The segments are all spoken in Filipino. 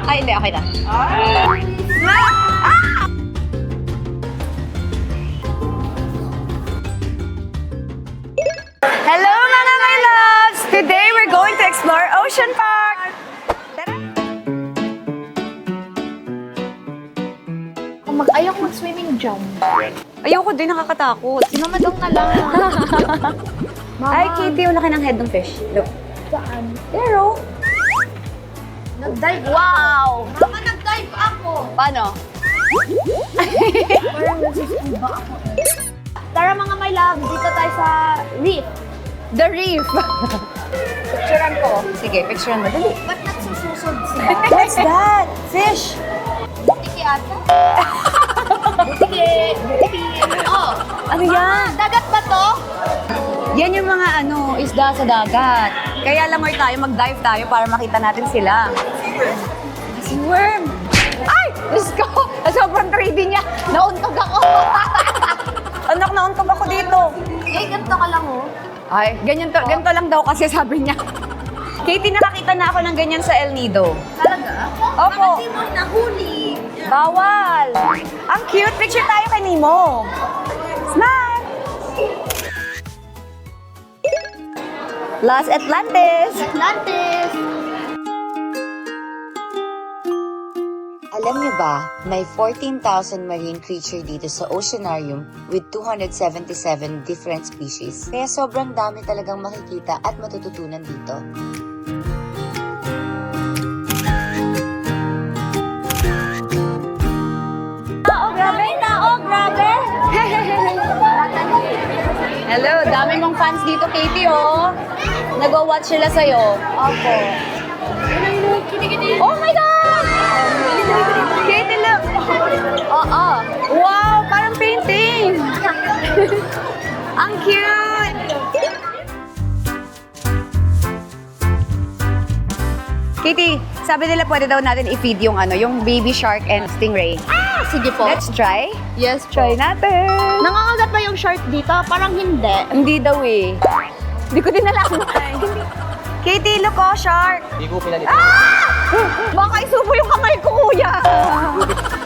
Ay, hindi. Okay na. Hello mga my loves! Today we're going to explore Ocean Park! Ayoko mag-swimming dyan. Ayoko din, nakakatakot. Si Mama Dong na lang. Mama. Ay, Kitty, yung laki ng head ng fish. Look. Saan? Pero, Nag-dive. wow! Mama, nag-dive ako. Paano? Parang nagsisimba ako. Tara mga my love, dito tayo sa reef. The reef! Picturean ko. Sige, picturean mo. Dali. Ba't nagsususod sila? What's that? Fish! Butiki ata. Butiki. Oh. Ano yan? Dagat ba to? Yan yung mga isda sa dagat. Kaya lamor tayo, mag-dive tayo para makita natin sila. Si worm! Ay! Diyos ko! Sobrang 3D niya. Nauntog ako. Anak, nauntog ako dito. Ganito ka lang oh. Ay, ganito lang daw kasi sabi niya. Katie, nakakita na ako ng ganyan sa El Nido. Talaga? Opo. Bakit di mo nahuli? Bawal! Ang cute! Picture tayo kay Nemo. Smile! Las Atlantis! Atlantis! Alam niyo ba, may 14,000 marine creature dito sa Oceanarium with 277 different species. Kaya sobrang dami talagang makikita at matututunan dito. Grabe! Hello, dami mong fans dito, Katie, oh. Nag-watch sila sa'yo. Opo. Oh my God! Katie, look! Oo. Wow, parang painting! Ang cute! Katie, sabi nila pwede daw natin i-feed yung yung baby shark and stingray. Sige po. Let's try? Yes, Try natin! Nangangagat ba yung shark dito? Parang hindi. Hindi daw eh. Hindi ko din alam. Katie, look oh, shark! Hindi ko pinalito. Baka isubo yung kamay ko, kuya!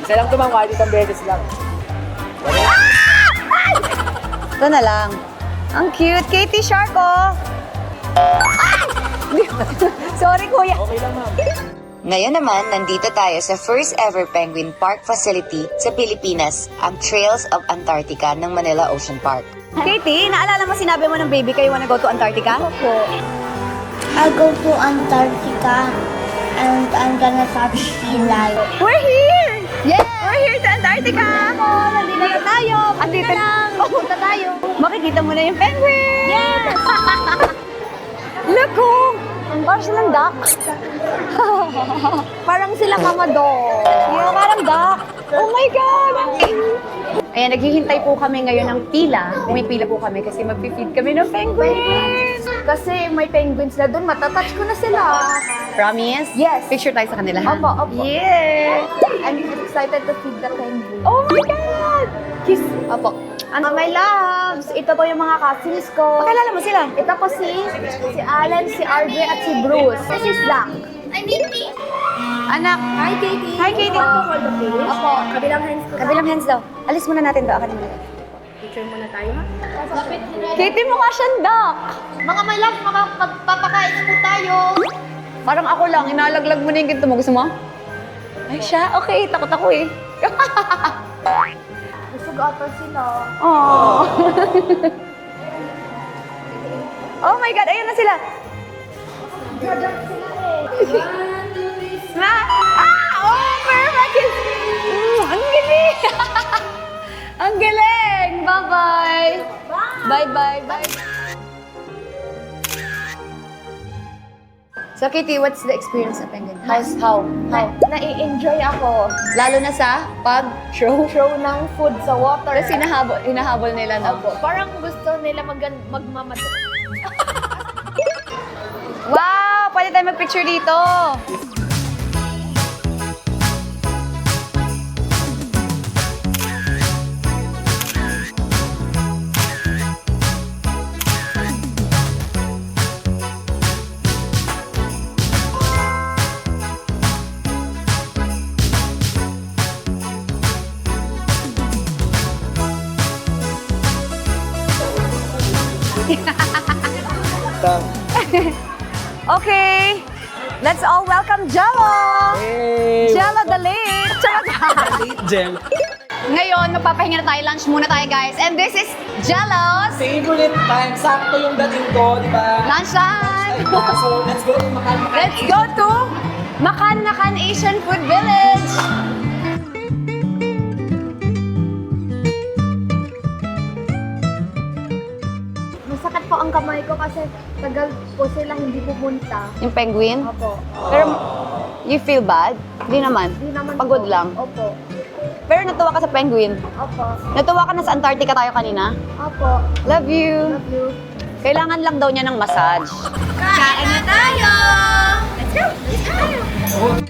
Isa lang tumangwa, isang beses lang. Ito na lang. Ang cute. Katie, shark oh! Ay! Sorry, kuya. Okay lang, ma'am. Ngayon naman, nandito tayo sa first ever penguin park facility sa Pilipinas, ang Trails of Antarctica ng Manila Ocean Park. Katie, naalala mo sinabi mo ng baby ka, you wanna go to Antarctica? Opo. I'll go to Antarctica and I'm gonna touch sea life. We're here! Yeah! We're here to Antarctica! Nandito na tayo. Andito na lang. Punta tayo. Makikita mo na yung penguin! Yes! Look oh! Parang silang duck. Parang sila Mama Dong. Yeah, parang duck. Oh my God! Ayan, naghihintay po kami ngayon ng pila. Pumipila po kami kasi mag-feed kami ng penguin. Kasi may penguins na doon. Matatouch ko na sila. Promise? Yes. Picture tayo sa kanila, ha? Opo. Yeah! I'm excited to feed the penguin. Oh my God! Kiss! Opo. My loves, ito po yung mga cousins ko. Pakilala mo sila. Ito po si Alan, si RJ, at si Bruce. This is Zach. Anak. Hi, Katie. Hi, Katie. Hold the fish. Opo. Kabilang hands ko. Kabilang hands daw. Alis muna natin to. Akin muna. Picture muna tayo, ha? Katie, mukha siyang duck. Mga my loves, magpapakain na po tayo. Parang ako lang, inalaglag mo na yung ginto mo. Gusto mo? Ay, siya? Okay, takot ako eh. Busog ata sila. Oh. Oh my God, ayun na sila. Oh, perfect! Ang galing! Ang galing! Bye-bye! Bye-bye! So, Kitty, what's the experience of penguin? How? Nai-enjoy ako. Lalo na sa pag-show? Show ng food sa water. Tapos hinahabol nila, no? Opo. Parang gusto nila magmamato. Wow! Pwede tayo mag-picture dito! Let's all welcome Jello! Hey! Jello the late! Late gel. Ngayon, magpapahinga na tayo. Lunch muna tayo, guys. And this is Jello's Favorite time. Sakto yung dating ko, di ba? lunch time! So, let's go to Makan. Let's go to Makan Asian Food Village! Masakit po ang kamay ko kasi tagal po sila hindi pupunta. Yung penguin? Opo. Pero, you feel bad? Hindi naman. Hindi naman Pagod po. lang. Opo. Pero natuwa ka sa penguin. Opo. Natuwa ka na sa Antarctica tayo kanina. Opo. Love you. Love you. Kailangan lang daw niya ng massage. Kain na tayo! Let's go! Let's go!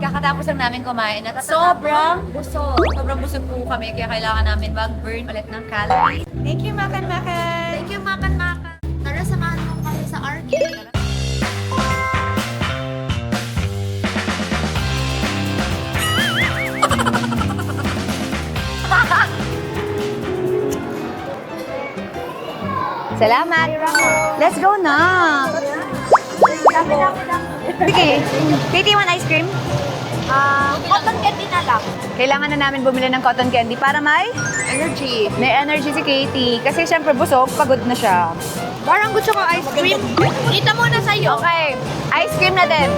Kakatapos lang namin kumain at sobrang busog. Sobrang busog po kami kaya kailangan namin mag-burn ulit ng calories. Thank you, Makan Makan! Thank you, Makan Makan. Tara, samahan mo kami sa arcade. Salamat! Let's go na! Vicky, Katie, want ice cream? Cotton candy na lang. Kailangan na namin bumili ng cotton candy para may Energy. energy si Katie. Kasi syempre busog, pagod na siya. Parang gusto ko ice cream. Dito muna sa'yo. Okay, ice cream na din.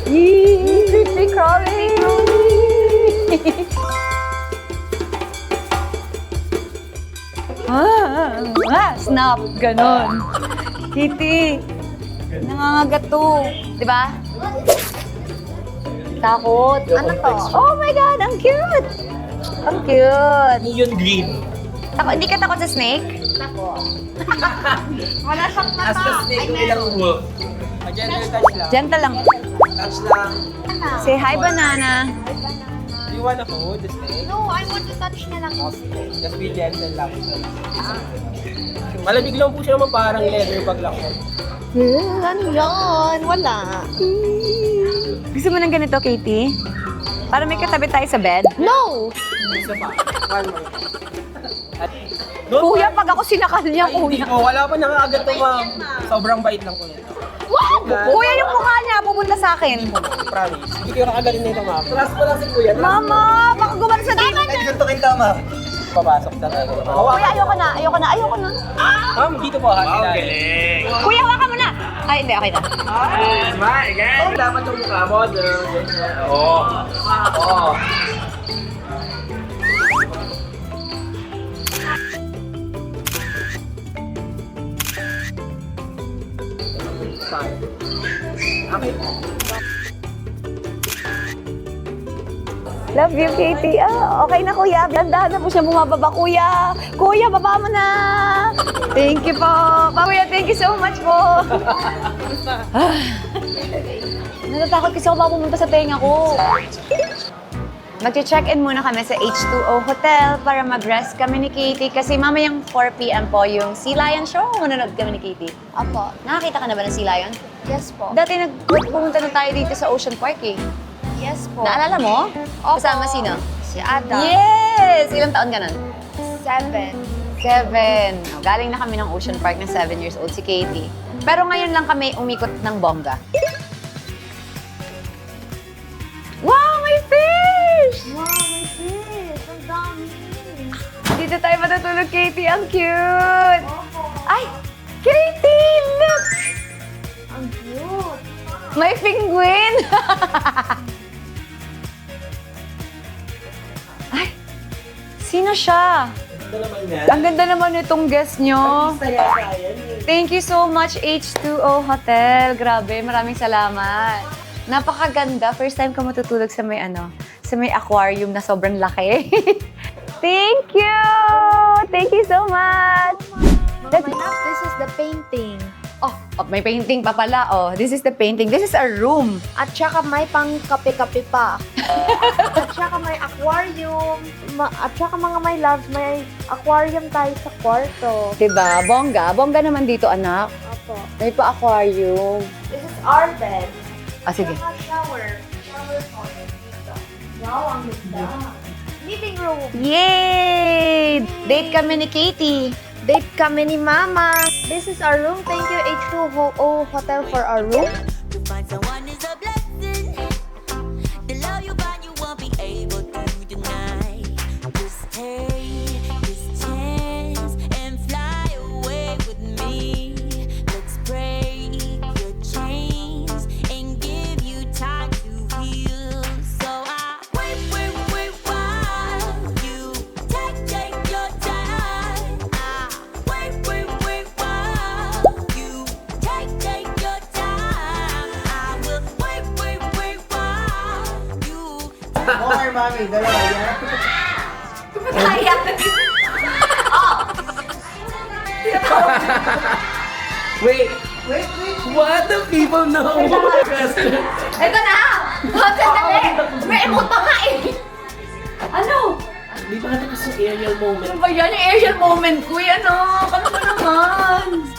Yee! Crispy crawling! Snap! Ganon. Kitty! Nangangagat to. Di ba? Takot. Ano to? Oh my God! Ang cute! Ang cute! Neon green. Hindi ka takot sa snake? Wala siyang mata. As the snake, ilang wolf. Gentle touch lang. Gentle lang. Touch lang. Say hi, banana. Do you wanna hold the snake? No, I want to touch na lang. Okay. Just be gentle lang. Malamig lang po siya naman parang leather bag lang po. Ano yan? Wala. Gusto mo ng ganito, Katie? Para may katabi tayo sa bed? No! Isa pa. One more. Kuya, pag ako sinakal niya, Hindi kuya. ko. Wala pa nakakagat to, ma'am. Sobrang bait lang po nito. Kuya, yung mukha niya, pupunta sa akin. Promise. Hindi ko nakagaling nito, ma'am. Trust mo lang si kuya. Mama, baka gumano sa date. Ganito kayo tama. Papasok sa tayo. Kuya, ayoko na, ayoko na, ayoko na. Ma'am, dito po. Wow, galing. Kuya, hawakan mo na. Ay, hindi, okay na. Smile again. Dapat yung mukha mo. Oo. Oo. Okay. Love you, Katie. Okay na, kuya. Dandahan na po siya bumababa, kuya. Kuya, baba mo na. Thank you po. Kuya, thank you so much po. Natatakot kasi ako baka pumunta sa tenga ko. Mag-check-in muna kami sa H2O Hotel para mag-rest kami ni Katie kasi mamayang 4 p.m. po yung Sea Lion Show. Manonood kami ni Katie. Apo. Nakakita ka na ba ng Sea Lion? Yes po. Dati pumunta na tayo dito sa Ocean Park eh. Yes po. Naalala mo? Opo. Kasama sino? Si Ada. Yes! Ilang taon ka nun? 7. 7. Galing na kami ng Ocean Park na 7 years old si Katie. Pero ngayon lang kami umikot ng bongga. Wow, may fish! Wow, may fish. Ang dami. Dito tayo matutulog, Katie. Ang cute! Opo. Ay! Katie, look! Ang cute. May penguin! Ay! Sino siya? Ito naman yan. Ang ganda naman itong guest nyo. Thank you so much, H2O Hotel. Grabe, maraming salamat. Napakaganda. First time ko matutulog sa may sa may aquarium na sobrang laki. Thank you! Thank you so much! Mama, my love, this is the painting. Oh, Oh, may painting pa pala. Oh, this is the painting. This is a room. At saka may pang kape-kape pa. At saka may aquarium. At saka mga my loves, may aquarium tayo sa kwarto. Diba? Bongga. Bongga naman dito, anak. Opo. May pa-aquarium. This is our bed. Ah, sige. Saka shower. Shower po. Dito. Wow, ang ganda. Living room. Yay! Date kami ni Katie. Date kami ni Mama. This is our room. Thank you, H2O Hotel, for our room. To find someone is a blessing. The love you find you won't be able to deny. Just take this chance and fly away with me. Let's break your chains and give you time to heal. So I wait while you take your time. I wait while you take your time. I will wait while you. Okay, mami. Dalawa yan. Wait. What do people know? Ito na! Sandali! May emote pa nga eh! Ano? Hindi pa nga tapos yung aerial moment. Ano ba yan? Yung aerial moment ko yan, oh! Ano ba naman?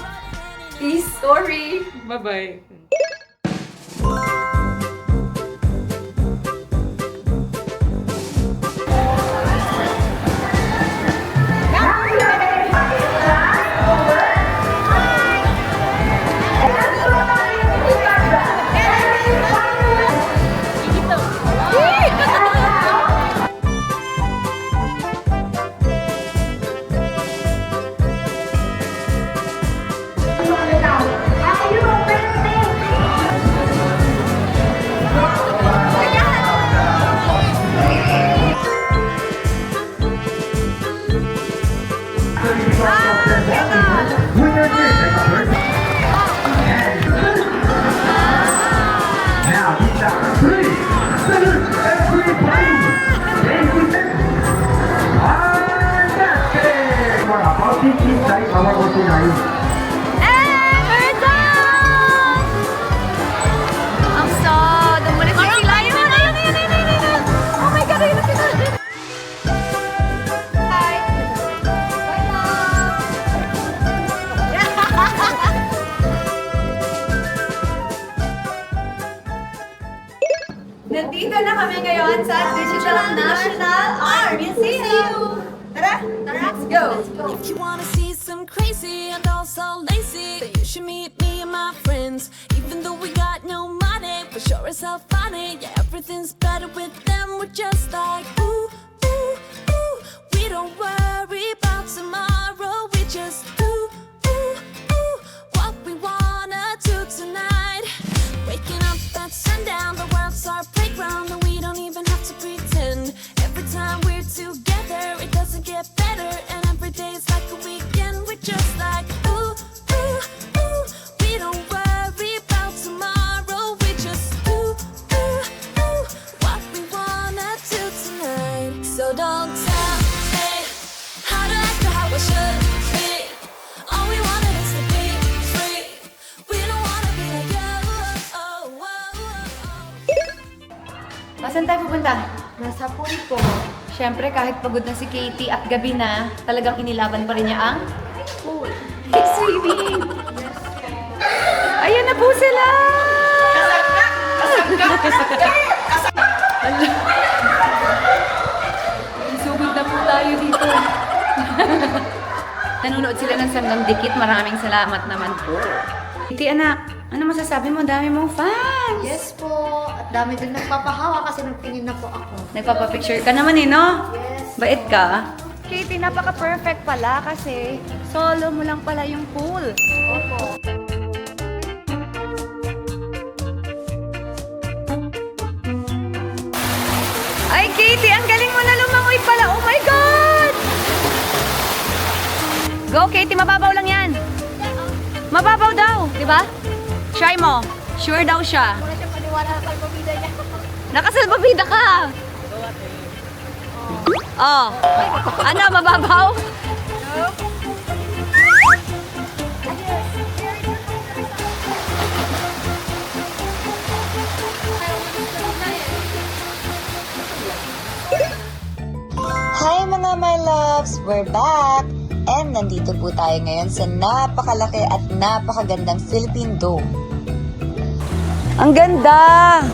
Peace story. Bye-bye. Ang sad! Umalis na sila! Ayun! Oh my God! Ayun na sila! Hi! Bye, Mom! Nandito na kami ngayon sa Digital National Art Museum! Tara! Let's go! If you wanna see some crazy and also lazy, then you should meet me and my friends. Even though we got no money, for sure it's so funny. Yeah, everything's better with them. We're just like ooh, ooh, ooh. We don't worry about tomorrow. We just ooh, ooh, ooh. What we wanna do tonight. Waking up at sundown, the world's our playground, and we don't even have to pretend. Every time we're together, it doesn't get better, and every day's like a weekend. We're just like ooh, ooh, ooh. We don't worry about tomorrow. We just ooh, ooh, ooh. What we wanna do tonight. So don't tell me how to act or how I should be. All we wanted is to be free. We don't wanna be like you. Oh, oh, oh. Saan tayo pupunta? Nasa pool po. Siyempre, kahit pagod na si Katie at gabi na, talagang inilaban pa rin niya ang Pool. swimming. Ayan na po sila! Sugod na po tayo dito. Nanonood sila ng Sanggang Dikit. Maraming salamat naman po. Katie, anak, ano masasabi mo? Dami mong fans! Yes po. At dami din nagpapahawa kasi nagtingin na po ako. Nagpapapicture ka naman eh, no? Yes. Bait ka. Katie, napaka-perfect pala kasi solo mo lang pala yung pool. Opo. Ay, Katie, ang galing mo na lumangoy pala. Oh my God! Go, Katie. Mababaw lang yan. Mababaw daw, di ba? Try mo. Sure daw siya. Wala siya paniwala sa pamilya niya. Nakasalbabida ka. Oh. Ano, mababaw? we're back! And nandito po tayo ngayon sa napakalaki at napakagandang Philippine Dome. Ang ganda!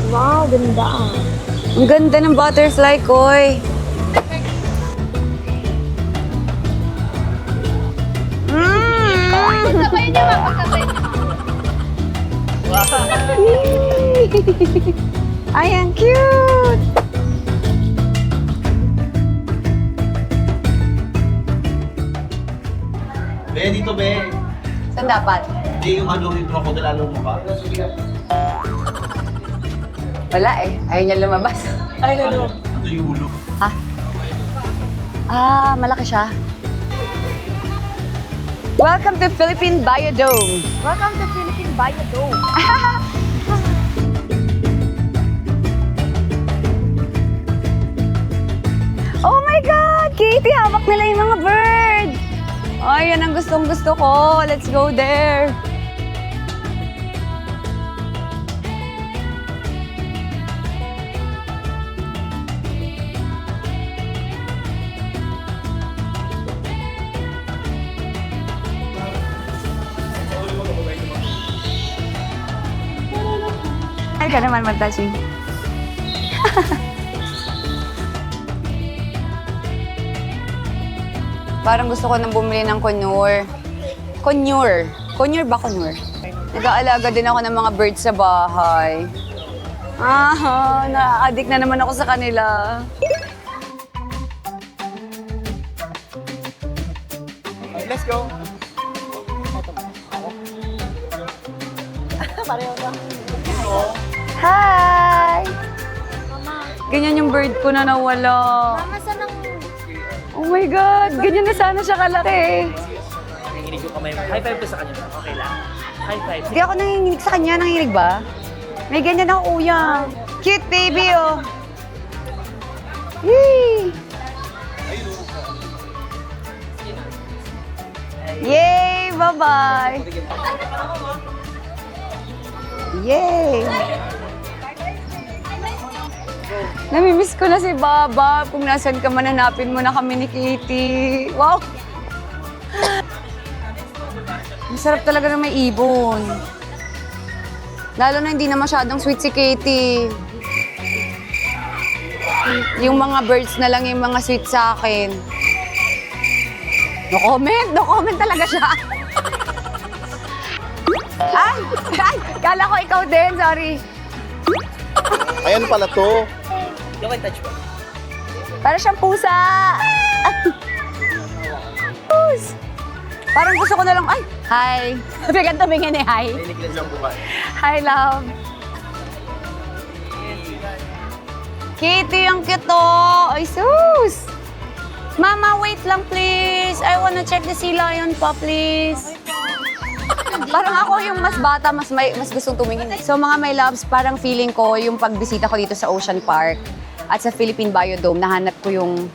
Wow, ganda. Ang ganda ng butterfly, Koy. Sabay niyo ba? Ay, ang cute! Be, dito be. Saan dapat? Hindi yung ano yung crocodile ano mo ba? Wala eh. Ayaw niya lumabas. Ito yung ulo. Malaki siya. Welcome to Philippine Biodome. Welcome to Philippine Biodome. Oh my God! Katie, hawak nila yung mga bird! Ay, yan ang gustong-gusto ko. Let's go there. Ay ka naman, Mantashi. Parang gusto ko nang bumili ng conure. Conure. Conure ba conure? Nag-aalaga din ako ng mga birds sa bahay. Na-addict na naman ako sa kanila. Let's go. Hi! Ganyan yung bird ko na nawala. Mama, saan ang... Oh my God! Ganyan na sana siya kalaki. Nanginig yung kamay mo. High five ko sa kanya. Okay lang. High five. Hindi ako nanginginig sa kanya. Nanginginig ba? May ganyan ako, uyang. Cute baby, oh. Yay! Yay! Bye-bye! Yay! Namimiss ko na si Baba. Kung nasan ka man, hanapin mo na kami ni Kitty. Wow! Masarap talaga na may ibon. Lalo na hindi na masyadong sweet si Katie. Yung mga birds na lang yung mga sweet sa akin. No comment! No comment talaga siya. Ay! Ay! Kala ko ikaw din, sorry. Ayan pala to. Gawin touch mo. Para siyang pusa. Pus! Parang gusto ko na lang, ay! Hi! Bigyan tumingin eh, hi. Nanginig lang po ba? Hi, love. Kitty, ang cute to. Ay, sus! Mama, wait lang, please. I wanna check the sea lion pa, please. Parang ako yung mas bata, mas gustong tumingin. So mga my loves, parang feeling ko yung pagbisita ko dito sa Ocean Park at sa Philippine Biodome, nahanap ko yung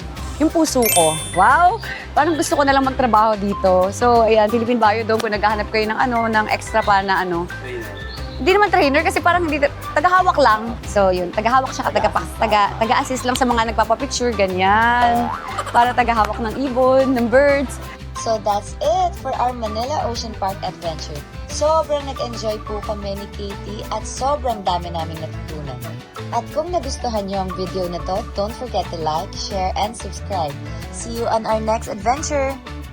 puso ko. Wow! Parang gusto ko na lang magtrabaho dito. So ayan, Philippine Biodome, kung naghahanap kayo ng extra pa na hindi naman trainer kasi parang hindi, tagahawak lang. So yun, tagahawak siya, taga-assist lang sa mga nagpapapicture, ganyan. Para tagahawak ng ibon, ng birds. So that's it for our Manila Ocean Park adventure. Sobrang nag-enjoy po kami ni Katie at sobrang dami naming natutunan. At kung nagustuhan niyo ang video na to, don't forget to like, share, and subscribe. See you on our next adventure!